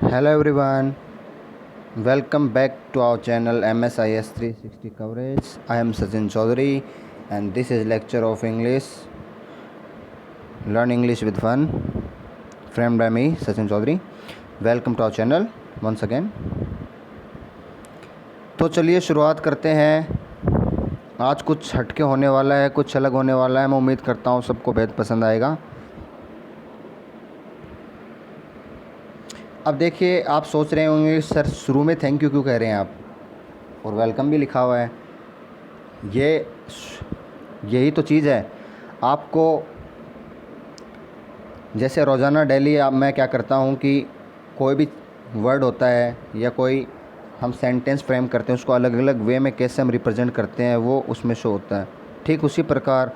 Hello everyone, welcome back to our channel MSIS 360 coverage. I am Sachin Chaudhary and this is lecture of English. Learn English with fun. Framed by me, Sachin Chaudhary. Welcome to our channel once again. तो चलिए शुरुआत करते हैं। आज कुछ हटके होने वाला है, कुछ अलग होने वाला है। मैं उम्मीद करता हूँ सबको बेहद पसंद आएगा। अब देखिए, आप सोच रहे होंगे सर शुरू में थैंक यू क्यों कह रहे हैं आप, और वेलकम भी लिखा हुआ है। यही तो चीज़ है। आपको जैसे रोज़ाना डेली मैं क्या करता हूँ कि कोई भी वर्ड होता है या कोई हम सेंटेंस फ्रेम करते हैं, उसको अलग अलग वे में कैसे हम रिप्रेजेंट करते हैं वो उसमें शो होता है। ठीक उसी प्रकार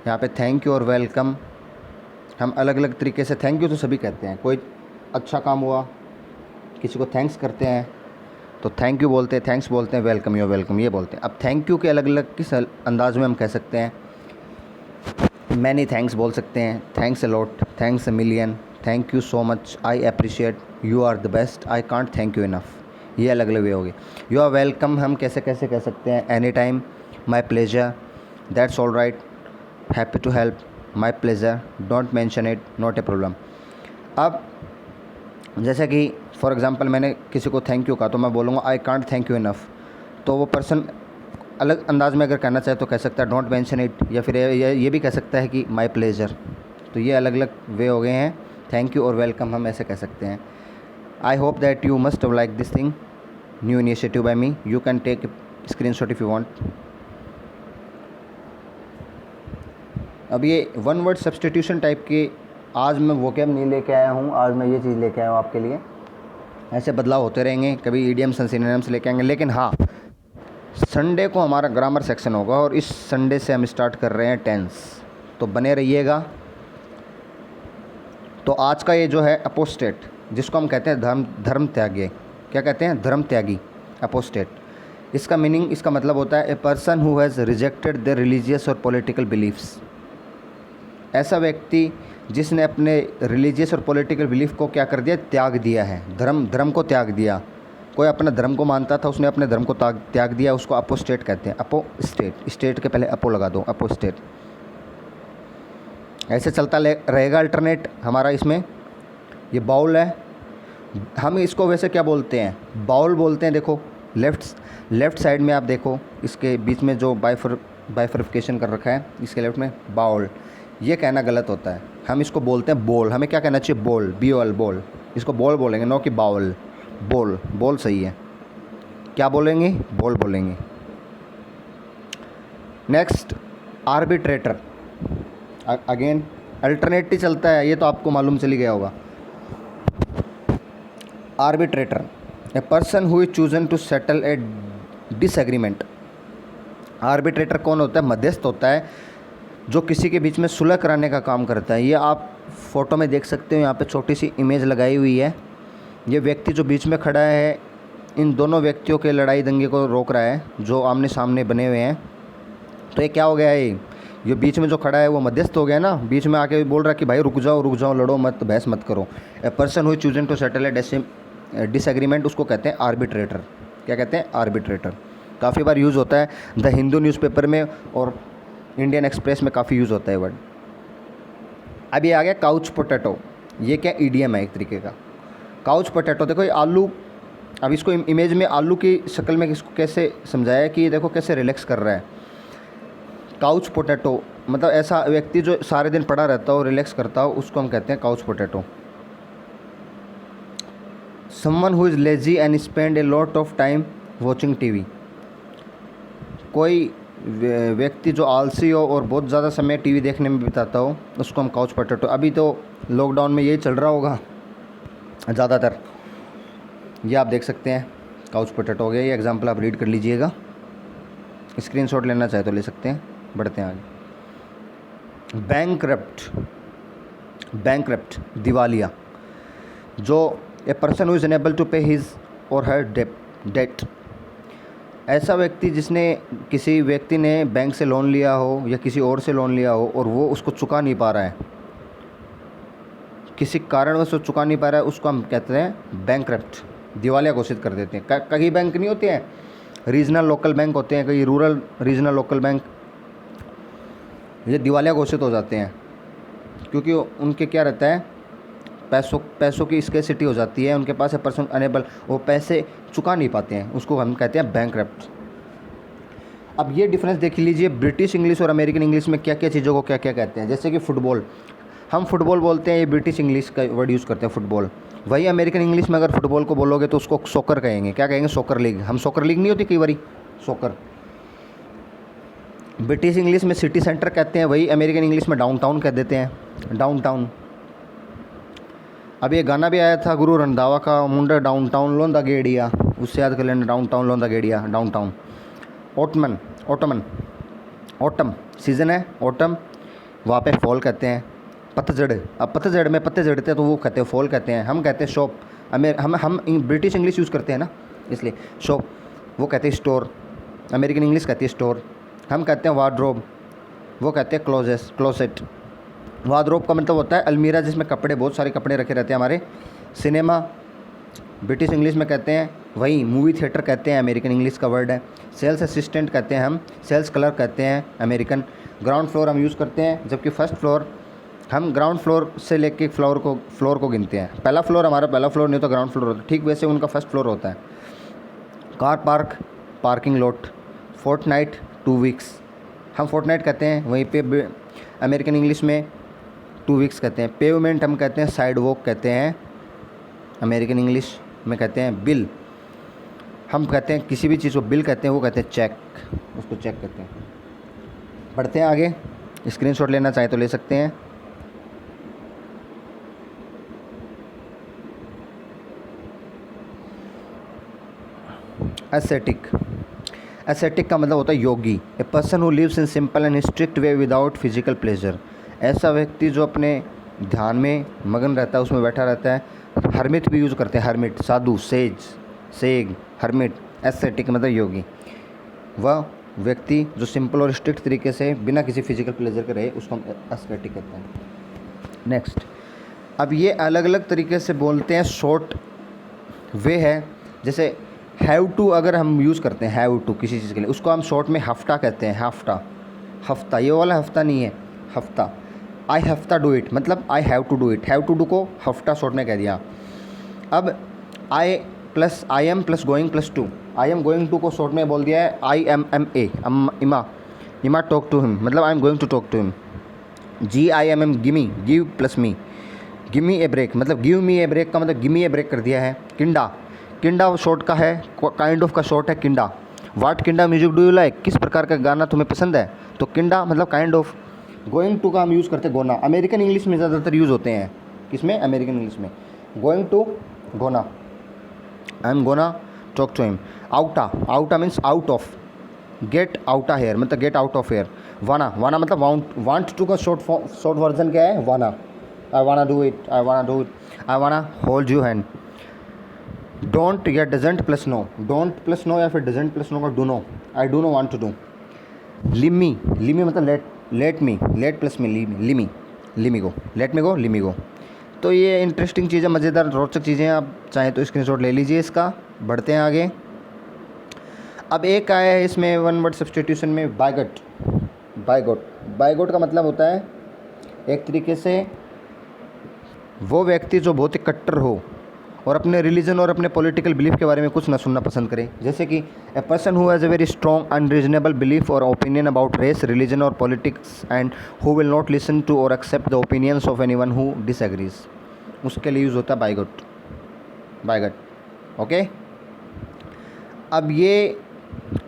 यहाँ पे थैंक यू और वेलकम हम अलग अलग तरीके से, थैंक यू तो सभी कहते हैं, कोई अच्छा काम हुआ किसी को थैंक्स करते हैं तो थैंक यू बोलते हैं, थैंक्स बोलते हैं, वेलकम यू वेलकम ये बोलते हैं। अब थैंक यू के अलग अलग किस अंदाज में हम कह सकते हैं। मैनी थैंक्स बोल सकते हैं, thanks a lot, thanks a million, thank you so much, I appreciate, you are the best, I can't thank you enough. ये अलग अलग वे हो गए। यू आर वेलकम हम कैसे कैसे कह सकते हैं। Any time, my pleasure, that's all right, happy to help, my pleasure, don't mention it, not a problem. अब जैसे कि फॉर एग्ज़ाम्पल मैंने किसी को थैंक यू कहा तो मैं बोलूँगा आई कांट थैंक यू इनफ। तो वो पर्सन अलग अंदाज में अगर कहना चाहे तो कह सकता है डोंट मेंशन इट, या फिर ये भी कह सकता है कि माय प्लेजर। तो ये अलग अलग वे हो गए हैं। थैंक यू और वेलकम हम ऐसे कह सकते हैं। I hope that you must have like this thing, new initiative by me. You can take screenshot if you want. अब ये वन वर्ड सब्सटीट्यूशन टाइप की आज मैं वोकैब नहीं लेके आया हूँ, आज मैं ये चीज़ लेके आया हूँ आपके लिए। ऐसे बदलाव होते रहेंगे, कभी ईडियम्स एंड सिनोनिम्स लेके आएंगे। लेकिन हाँ, संडे को हमारा ग्रामर सेक्शन होगा और इस संडे से हम स्टार्ट कर रहे हैं टेंस, तो बने रहिएगा। तो आज का ये जो है अपोस्टेट, जिसको हम कहते हैं धर्म त्यागी, क्या कहते हैं, धर्म त्यागी, अपोस्टेट। इसका मीनिंग, इसका मतलब होता है ए person who has rejected the religious और पॉलिटिकल बिलीफ्स। ऐसा व्यक्ति जिसने अपने रिलीजियस और पॉलिटिकल बिलीफ को क्या कर दिया, त्याग दिया है। धर्म को त्याग दिया। कोई अपना धर्म को मानता था, उसने अपने धर्म को त्याग दिया, उसको अपोस्टेट कहते हैं। अपोस्टेट, स्टेट के पहले अपो लगा दो, अपोस्टेट। ऐसे चलता रहेगा अल्टरनेट हमारा। इसमें ये बाउल है, हम इसको वैसे क्या बोलते हैं, बाउल बोलते हैं। देखो लेफ़्ट साइड में आप देखो, इसके बीच में जो बाइफर्फिकेशन कर रखा है, इसके लेफ्ट में बाउल। ये कहना गलत होता है, हम इसको बोलते हैं बोल। हमें क्या कहना चाहिए, बोल, BOL, बोल। इसको बोल बोलेंगे, नो कि बाउल। बोल सही है। क्या बोलेंगे, बोल बोलेंगे। Next, arbitrator. अगेन अल्टरनेटिव चलता है, ये तो आपको मालूम चली गया होगा। Arbitrator, a person who is chosen to settle a disagreement. Arbitrator कौन होता है, मध्यस्थ होता है, जो किसी के बीच में सुलह कराने का काम करता है। ये आप फ़ोटो में देख सकते हो, यहाँ पे छोटी सी इमेज लगाई हुई है। ये व्यक्ति जो बीच में खड़ा है, इन दोनों व्यक्तियों के लड़ाई दंगे को रोक रहा है, जो आमने सामने बने हुए हैं। तो ये क्या हो गया है, ये बीच में जो खड़ा है वो मध्यस्थ हो गया ना। बीच में आके बोल रहा है कि भाई रुक जाओ, लड़ो मत, बहस मत करो। A person who is chosen to settle a disagreement, उसको कहते हैं आर्बिट्रेटर। क्या कहते हैं, आर्बिट्रेटर। काफ़ी बार यूज़ होता है द हिंदू न्यूज़पेपर में और इंडियन एक्सप्रेस में, काफ़ी यूज़ होता है वर्ड। अब ये आ गया काउच पोटैटो। ये क्या, ईडियम है एक तरीके का। काउच पोटैटो, देखो ये आलू, अब इसको इमेज में आलू की शक्ल में इसको कैसे समझाया कि ये देखो कैसे रिलैक्स कर रहा है। काउच पोटैटो मतलब ऐसा व्यक्ति जो सारे दिन पड़ा रहता हो, रिलैक्स करता हो, उसको हम कहते हैं couch potato. Someone who is lazy and spend a lot of time watching TV। कोई व्यक्ति जो आलसी हो और बहुत ज़्यादा समय TV देखने में बिताता हो, उसको हम काउच पोटैटो। अभी तो लॉकडाउन में यही चल रहा होगा ज़्यादातर। ये आप देख सकते हैं, काउच पोटैटो हो गया। ये एग्जांपल आप रीड कर लीजिएगा, स्क्रीनशॉट लेना चाहे तो ले सकते हैं। बढ़ते हैं आगे। बैंकरप्ट, दिवालिया, जो a person who is unable to pay his or her date. ऐसा व्यक्ति जिसने, किसी व्यक्ति ने बैंक से लोन लिया हो या किसी और से लोन लिया हो और वो उसको चुका नहीं पा रहा है, किसी कारणवश वो चुका नहीं पा रहा है, उसको हम कहते हैं बैंकरप्ट, दिवालिया घोषित कर देते हैं। कई बैंक नहीं होते हैं, रीजनल लोकल बैंक होते हैं, कई रूरल रीजनल लोकल बैंक, ये दिवालिया घोषित हो जाते हैं क्योंकि उनके क्या रहता है, पैसों की स्केर्सिटी हो जाती है, उनके पास है पर्सन अनेबल, वो पैसे चुका नहीं पाते हैं, उसको हम कहते हैं बैंकरप्ट। अब ये डिफरेंस देख लीजिए, ब्रिटिश इंग्लिश और अमेरिकन इंग्लिश में क्या क्या चीज़ों को क्या क्या कहते हैं। जैसे कि फुटबॉल, हम फुटबॉल बोलते हैं, ये ब्रिटिश इंग्लिश का वर्ड यूज़ करते हैं फुटबॉल। वही अमेरिकन इंग्लिश में अगर फुटबॉल को बोलोगे तो उसको सॉकर कहेंगे। क्या कहेंगे? Soccer league. हम सॉकर लीग नहीं होती कई बारी, सॉकर। ब्रिटिश इंग्लिश में सिटी सेंटर कहते हैं, वही अमेरिकन इंग्लिश में डाउनटाउन कह देते हैं, डाउनटाउन। अब ये गाना भी आया था गुरु रंधावा का, मुंडा डाउनटाउन लोंदा गेड़िया, उससे याद कर लेना, डाउनटाउन लोंदा गेड़िया, डाउनटाउन। ऑटम सीज़न है, ऑटम, वहाँ पे फॉल कहते हैं। पतझड़, अब पतझड़ में पत्ते झड़ते हैं तो वो कहते हैं फॉल कहते हैं। हम कहते हैं शॉप, हम ब्रिटिश इंग्लिश यूज़ करते हैं ना, इसलिए शॉप, वो कहते हैं स्टोर, अमेरिकन इंग्लिश कहती है स्टोर। हम कहते हैं वार्डरोब, वो कहते हैं क्लोसेट। वार्डरोब का मतलब होता है अलमीरा, जिसमें कपड़े, बहुत सारे कपड़े रखे रहते हैं हमारे। सिनेमा ब्रिटिश इंग्लिश में कहते हैं, वही मूवी थिएटर कहते हैं, अमेरिकन इंग्लिश का वर्ड है। सेल्स असिस्टेंट कहते हैं हम, सेल्स क्लर्क कहते हैं अमेरिकन। ग्राउंड फ्लोर हम यूज़ करते हैं, जबकि फर्स्ट फ्लोर, हम ग्राउंड फ्लोर से लेके फ्लोर को गिनते हैं। पहला फ्लोर हमारा पहला फ्लोर नहीं तो ग्राउंड फ्लोर होता है, ठीक वैसे उनका फर्स्ट फ्लोर होता है। Car park, parking lot. Fortnight, 2 weeks, हम फोर्टनाइट कहते हैं, वहीं पे अमेरिकन इंग्लिश में 2 वीक्स कहते हैं। पेवमेंट हम कहते हैं साइड वॉक कहते हैं, अमेरिकन इंग्लिश में कहते हैं बिल। हम कहते हैं किसी भी चीज़ को बिल कहते हैं, वो कहते हैं चेक, उसको चेक कहते हैं। बढ़ते हैं आगे, स्क्रीनशॉट लेना चाहे तो ले सकते हैं। एस्थेटिक का मतलब होता है yogi, a person who lives in simple and strict way without physical pleasure. ऐसा व्यक्ति जो अपने ध्यान में मगन रहता है, उसमें बैठा रहता है। हर्मिट भी यूज़ करते हैं, हर्मिट, साधु, सेग, हर्मिट। एस्थेटिक मतलब योगी, वह व्यक्ति जो सिंपल और स्ट्रिक्ट तरीके से बिना किसी फिजिकल प्लेजर के रहे, उसको हम एस्थेटिक कहते हैं। नेक्स्ट, अब ये अलग अलग तरीके से बोलते हैं, शॉर्ट वे है। जैसे हैव टू अगर हम यूज़ करते हैं, हैव टू किसी चीज़ के लिए, उसको हम शॉर्ट में हफ्ता कहते हैं, हफ्ता, ये वाला हफ्ता नहीं है, hafta. I have to do it, मतलब I have to do it, have to do को हफ्ता शॉर्ट में कह दिया। अब I am plus going plus to, I am going to को शॉर्ट में बोल दिया है I am imma talk to him, मतलब I am going to talk to him. GIMM, give plus me, give me a break, मतलब give me a break का मतलब give me a break कर दिया है। किंडा शॉर्ट का है, kind of का शॉर्ट है kinda. What kinda music do you like, किस प्रकार का गाना तुम्हें पसंद है, तो किंडा मतलब काइंड ऑफ। गोइंग टू का हम यूज़ करते हैं गोना, अमेरिकन इंग्लिश में ज़्यादातर यूज़ होते हैं, किसमें, अमेरिकन इंग्लिश में। Going to, gonna, I am gonna talk to him. Outta means out of, get outta here मतलब get out of here. Wanna मतलब वांट टू का शॉर्ट वर्जन क्या है, wanna. I wanna do it, I wanna hold you hand. Don't या doesn't plus no, don't plus no या फिर doesn't plus no का do no, I do no want to do. लिमी मतलब late plus मी, लिमी गो। तो ये interesting चीज़ें, मज़ेदार रोचक चीज़ें, आप चाहें तो स्क्रीनशॉट ले लीजिए इसका। बढ़ते हैं आगे। अब एक आया है इसमें वन वर्ड सब्स्टिट्यूशन में, बायगॉट का मतलब होता है एक तरीके से वो व्यक्ति जो बहुत ही कट्टर हो और अपने रिलीजन और अपने पॉलिटिकल बिलीफ के बारे में कुछ ना सुनना पसंद करे। जैसे कि a person who has a very strong unreasonable belief और ओपिनियन अबाउट रेस, रिलीजन और politics and who will not listen to और accept the opinions of anyone who disagrees, उसके लिए यूज़ होता है बायगॉट। ओके, अब ये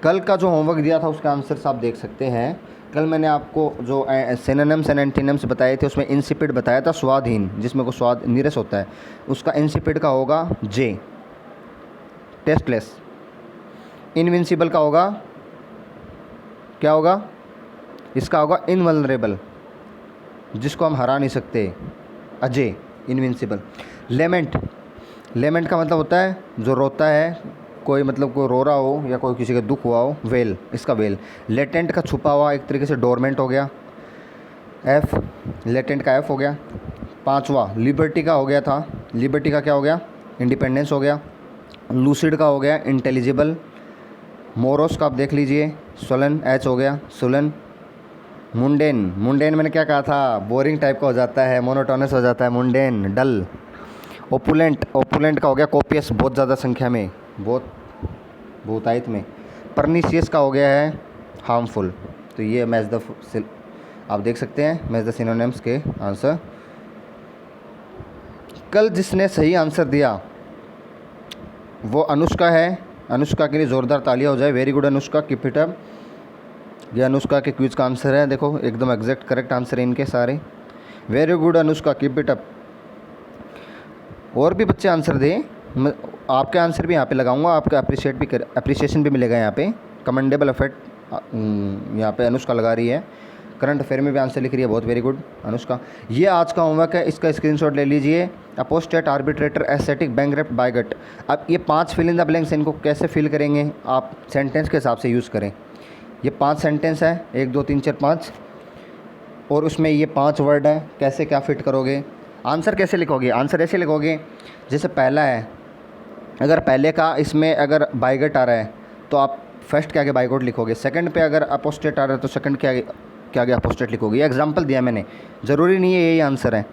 कल का जो होमवर्क दिया था उसका आंसर आप देख सकते हैं। कल मैंने आपको जो सिनोनिम्स एंड एंटीनिम्स बताए थे, उसमें इंसिपिड बताया था स्वादहीन, जिसमें को स्वाद नीरस होता है, उसका इंसिपिड का होगा जे। टेस्टलेस। इनविंसिबल का होगा, क्या होगा, इसका होगा इनवल्नरेबल, जिसको हम हरा नहीं सकते, अजय, इनविंसिबल। लेमेंट का मतलब होता है जो रोता है, कोई मतलब कोई रो रहा हो या कोई किसी का दुख हुआ हो, वेल, इसका वेल। लेटेंट का छुपा हुआ, एक तरीके से डोरमेंट हो गया, एफ, लेटेंट का एफ हो गया। पांचवा लिबर्टी का हो गया था, लिबर्टी का क्या हो गया, इंडिपेंडेंस हो गया। लूसिड का हो गया इंटेलिजिबल। मोरोस का आप देख लीजिए, सोलन, एच हो गया सोलन। मुंडेन, मुंडेन मैंने क्या कहा था, बोरिंग टाइप का हो जाता है, मोनोटोनस हो जाता है, मुंडेन डल। ओपुलेंट, ओपुलेंट का हो गया कोपियस, बहुत ज़्यादा संख्या में, बहुत बहुतायत में। परनीशियस का हो गया है हार्मफुल। तो ये मैच द, आप देख सकते हैं मैच द सिनोनिम्स के आंसर। कल जिसने सही आंसर दिया वो अनुष्का है, अनुष्का के लिए ज़ोरदार तालियां हो जाए। Very good Anushka, keep it up. ये अनुष्का के क्विज का आंसर है, देखो एकदम एग्जैक्ट करेक्ट आंसर है इनके सारे। Very good Anushka, keep it up. और भी बच्चे आंसर दें, मैं आपके आंसर भी यहाँ पे लगाऊंगा, आपका अप्रिशिएशन भी मिलेगा यहाँ पे। कमेंडेबल एफर्ट यहाँ पे अनुष्का लगा रही है। करंट अफेयर में भी आंसर लिख रही है, बहुत वेरी गुड अनुष्का। ये आज का होमवर्क है, इसका स्क्रीनशॉट ले लीजिए। Apostate, arbitrator, aesthetic, bankrupt, bigot. अब ये 5 फिल इन द ब्लैंक्स, इनको कैसे फिल करेंगे आप सेंटेंस के हिसाब से यूज़ करें। ये 5 सेंटेंस है, 1 2 3 4 5, और उसमें ये 5 वर्ड है, कैसे क्या फिट करोगे। आंसर कैसे लिखोगे, आंसर ऐसे लिखोगे जैसे पहला है, अगर पहले का इसमें अगर बायगट आ रहा है तो आप फर्स्ट के आगे बायगॉट लिखोगे। सेकंड पे अगर अपोस्टेट आ रहा है तो सेकंड के आगे अपोस्टेट लिखोगे। ये एग्जांपल दिया मैंने, ज़रूरी नहीं है यही आंसर है।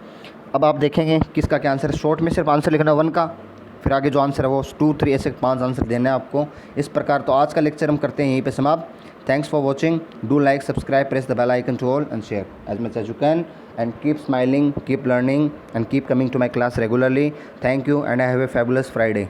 अब आप देखेंगे किसका क्या आंसर है। शॉर्ट में सिर्फ आंसर लिखना 1 का, फिर आगे जो आंसर है वो 2 3 ऐसे 5 आंसर देना है आपको इस प्रकार। तो आज का लेक्चर हम करते हैं यहीं पे समाप्त। Thanks for watching. Do like, subscribe, press the bell icon to all and share as much as you can. And keep smiling, keep learning and keep coming to my class regularly. Thank you and have a fabulous Friday.